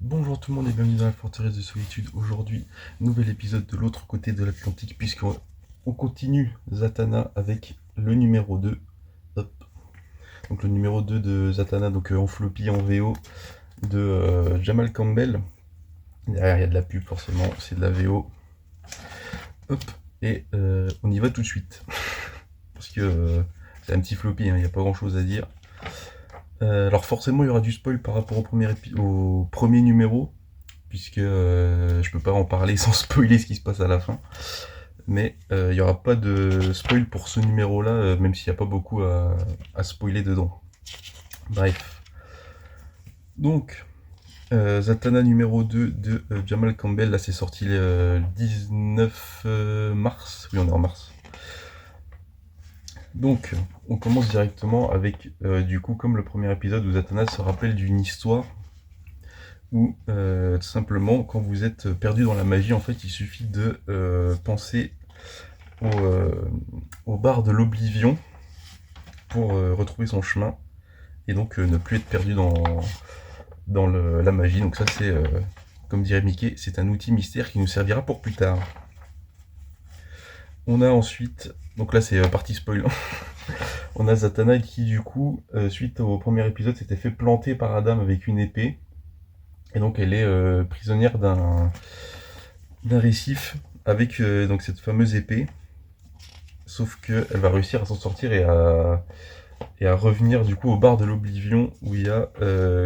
Bonjour tout le monde et bienvenue dans la forteresse de solitude. Aujourd'hui, nouvel épisode de l'autre côté de l'Atlantique puisqu'on continue Zatanna avec le numéro 2. Hop. Donc le numéro 2 de Zatanna, donc en floppy, en VO, de Jamal Campbell. Derrière il y a de la pub forcément, c'est de la VO. Hop. Et on y va tout de suite. Parce que c'est un petit floppy, il n'y a pas grand chose à dire. Alors forcément il y aura du spoil par rapport au premier numéro, puisque je peux pas en parler sans spoiler ce qui se passe à la fin. Mais il n'y aura pas de spoil pour ce numéro-là, même s'il n'y a pas beaucoup à spoiler dedans. Bref. Donc, Zatanna numéro 2 de Jamal Campbell, là c'est sorti le 19 mars. Oui, on est en mars. Donc, on commence directement avec, du coup, comme le premier épisode où Zatanna se rappelle d'une histoire où, tout simplement, quand vous êtes perdu dans la magie, en fait, il suffit de penser au bar de l'Oblivion pour retrouver son chemin et donc ne plus être perdu dans la magie. Donc ça c'est, comme dirait Mickey, c'est un outil mystère qui nous servira pour plus tard. On a ensuite, donc là c'est partie spoil, on a Zatanna qui du coup, suite au premier épisode, s'était fait planter par Adam avec une épée. Et donc elle est prisonnière d'un récif avec donc cette fameuse épée. Sauf qu'elle va réussir à s'en sortir et à revenir du coup au bar de l'Oblivion où il y a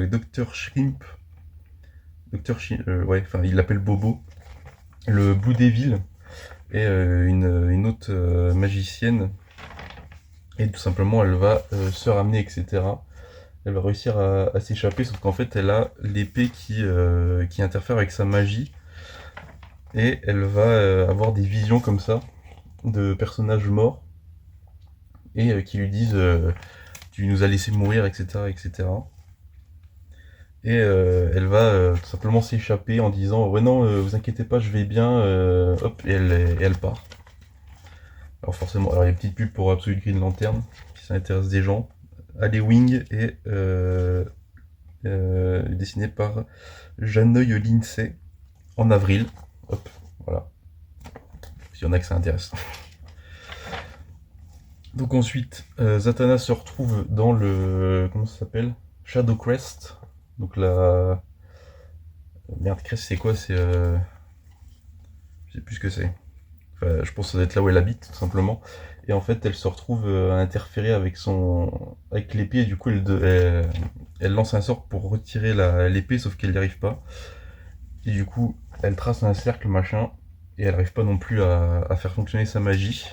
Dr. Shrimp. Ouais, enfin il l'appelle Bobo. Le Blue Devil et une autre magicienne. Et tout simplement elle va se ramener, etc. Elle va réussir à s'échapper, sauf qu'en fait elle a l'épée qui interfère avec sa magie. Et elle va avoir des visions comme ça de personnages morts et qui lui disent tu nous as laissé mourir, etc. etc. Et elle va tout simplement s'échapper en disant ouais non vous inquiétez pas je vais bien, hop, et elle part. Alors forcément, alors il y a une petite pub pour Absolute Green Lantern si ça intéresse des gens. Alley Wing et dessiné par Jeanneuil Lindsay en avril. Hop, voilà. S'il y en a que ça intéresse. Donc ensuite, Zatanna se retrouve dans le, comment ça s'appelle, Shadow Crest. Donc la merde, Crest c'est quoi? C'est je sais plus ce que c'est. Enfin, je pense que ça doit être là où elle habite, tout simplement. Et en fait, elle se retrouve à interférer avec l'épée, et du coup, elle lance un sort pour retirer l'épée, sauf qu'elle n'y arrive pas. Et du coup, elle trace un cercle, machin, et elle n'arrive pas non plus à faire fonctionner sa magie.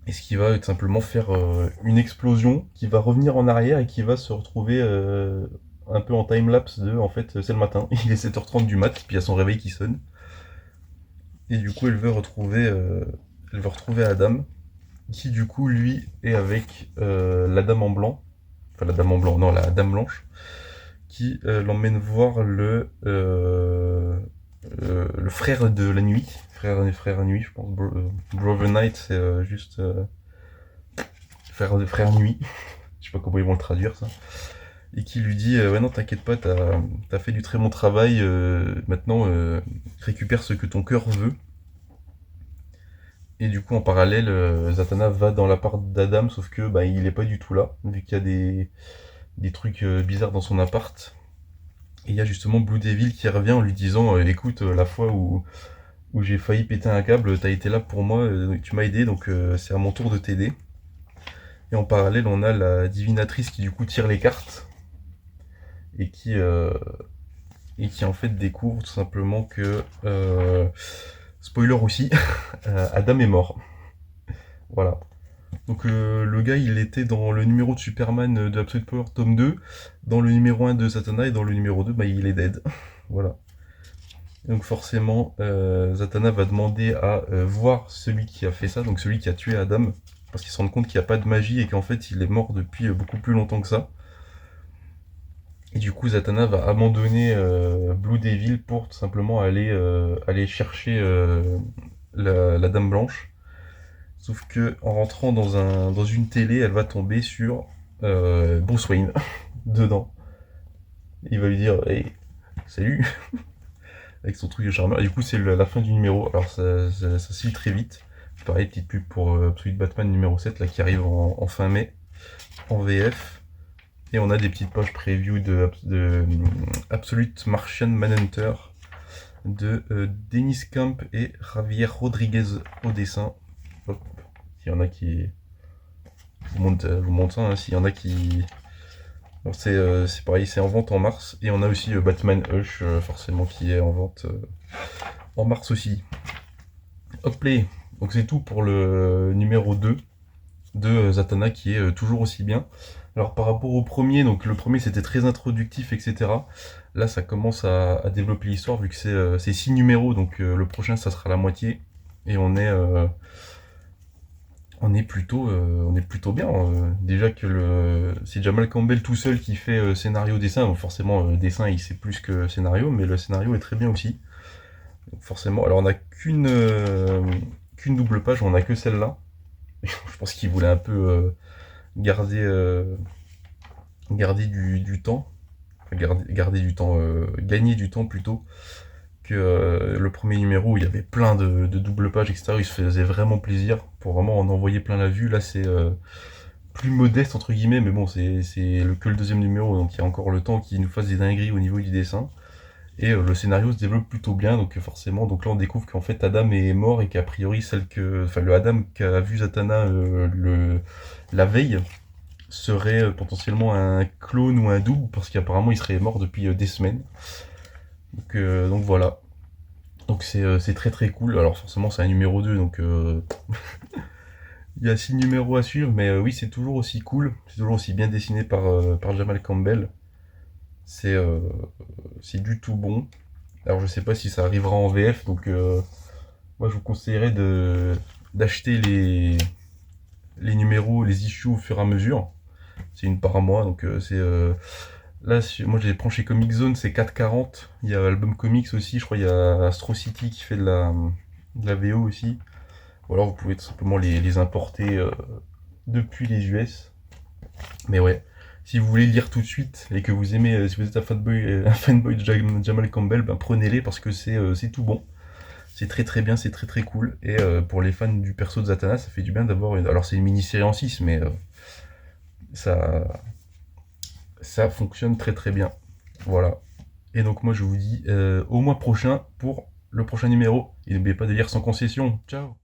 Et ce qui va tout simplement faire une explosion qui va revenir en arrière et qui va se retrouver un peu en time-lapse de, en fait, c'est le matin, il est 7h30 du mat, puis il y a son réveil qui sonne. Et du coup, elle veut retrouver Adam, qui du coup, lui, est avec la dame en blanc. Enfin, la dame en blanc, non, la dame blanche, qui l'emmène voir le frère de la nuit. Frère nuit, je pense. Brother Night, c'est juste frère nuit. Je sais pas comment ils vont le traduire, ça. Et qui lui dit ouais non t'inquiète pas, t'as fait du très bon travail, maintenant récupère ce que ton cœur veut. Et du coup en parallèle Zatanna va dans l'appart d'Adam, sauf que bah, il est pas du tout là, vu qu'il y a des trucs bizarres dans son appart. Et il y a justement Blue Devil qui revient en lui disant écoute, la fois où j'ai failli péter un câble, t'as été là pour moi, tu m'as aidé, donc c'est à mon tour de t'aider. Et en parallèle on a la divinatrice qui du coup tire les cartes et qui en fait découvre tout simplement que, spoiler aussi, Adam est mort. Voilà. Donc le gars il était dans le numéro de Superman de Absolute Power tome 2, dans le numéro 1 de Zatanna et dans le numéro 2 bah, il est dead. Voilà. Et donc forcément Zatanna va demander à voir celui qui a fait ça, donc celui qui a tué Adam, parce qu'il se rend compte qu'il n'y a pas de magie et qu'en fait il est mort depuis beaucoup plus longtemps que ça. Et du coup, Zatanna va abandonner Blue Devil pour tout simplement aller chercher la Dame Blanche. Sauf que en rentrant dans une télé, elle va tomber sur Bruce Wayne dedans. Il va lui dire hey, salut avec son truc de charmeur. Et du coup, c'est la fin du numéro. Alors, ça se lit très vite. Pareil, petite pub pour Absolute Batman numéro 7 là, qui arrive en fin mai en VF. Et on a des petites pages preview de Absolute Martian Manhunter de Dennis Camp et Javier Rodriguez au dessin. Hop. S'il y en a qui. Vous montre ça, hein, s'il y en a qui. Bon, c'est pareil, c'est en vente en mars. Et on a aussi Batman Hush, forcément, qui est en vente en mars aussi. Hop play. Donc c'est tout pour le numéro 2 de Zatanna qui est toujours aussi bien. Alors par rapport au premier, donc le premier c'était très introductif, etc. Là ça commence à développer l'histoire vu que c'est 6 numéros, donc le prochain ça sera la moitié. Et on est plutôt bien. Déjà que c'est Jamal Campbell tout seul qui fait scénario dessin, donc forcément dessin il sait plus que scénario, mais le scénario est très bien aussi. Donc, forcément, alors on n'a qu'une double page, on n'a que celle-là. Je pense qu'il voulait un peu garder, garder du temps, enfin, garder du temps, gagner du temps plutôt que le premier numéro où il y avait plein de doubles pages, etc. Il se faisait vraiment plaisir pour vraiment en envoyer plein la vue. Là, c'est plus modeste entre guillemets, mais bon, c'est que le deuxième numéro, donc il y a encore le temps qu'il nous fasse des dingueries au niveau du dessin. Et le scénario se développe plutôt bien, donc forcément, donc là on découvre qu'en fait Adam est mort et qu'a priori enfin le Adam qu'a vu Zatanna la veille serait potentiellement un clone ou un double parce qu'apparemment il serait mort depuis des semaines. Donc voilà. Donc c'est très très cool. Alors forcément c'est un numéro 2 donc il y a 6 numéros à suivre, mais oui c'est toujours aussi cool, c'est toujours aussi bien dessiné par Jamal Campbell. C'est euh, c'est du tout bon. Alors je sais pas si ça arrivera en VF, donc moi je vous conseillerais d'acheter les numéros, les issues au fur et à mesure. C'est une par mois, donc là moi je les prends chez Comic Zone, c'est 4,40. Il y a Album Comics aussi, je crois il y a Astro City qui fait de la VO aussi. Ou alors vous pouvez tout simplement les importer depuis les US. Mais ouais, si vous voulez lire tout de suite et que vous aimez, si vous êtes un fanboy de Jamal Campbell, ben prenez-les parce que c'est tout bon. C'est très très bien, c'est très très cool. Et pour les fans du perso de Zatanna, ça fait du bien d'avoir une. Alors c'est une mini-série en 6, mais ça, ça fonctionne très très bien. Voilà. Et donc moi je vous dis au mois prochain pour le prochain numéro. Et n'oubliez pas de lire sans concession. Ciao.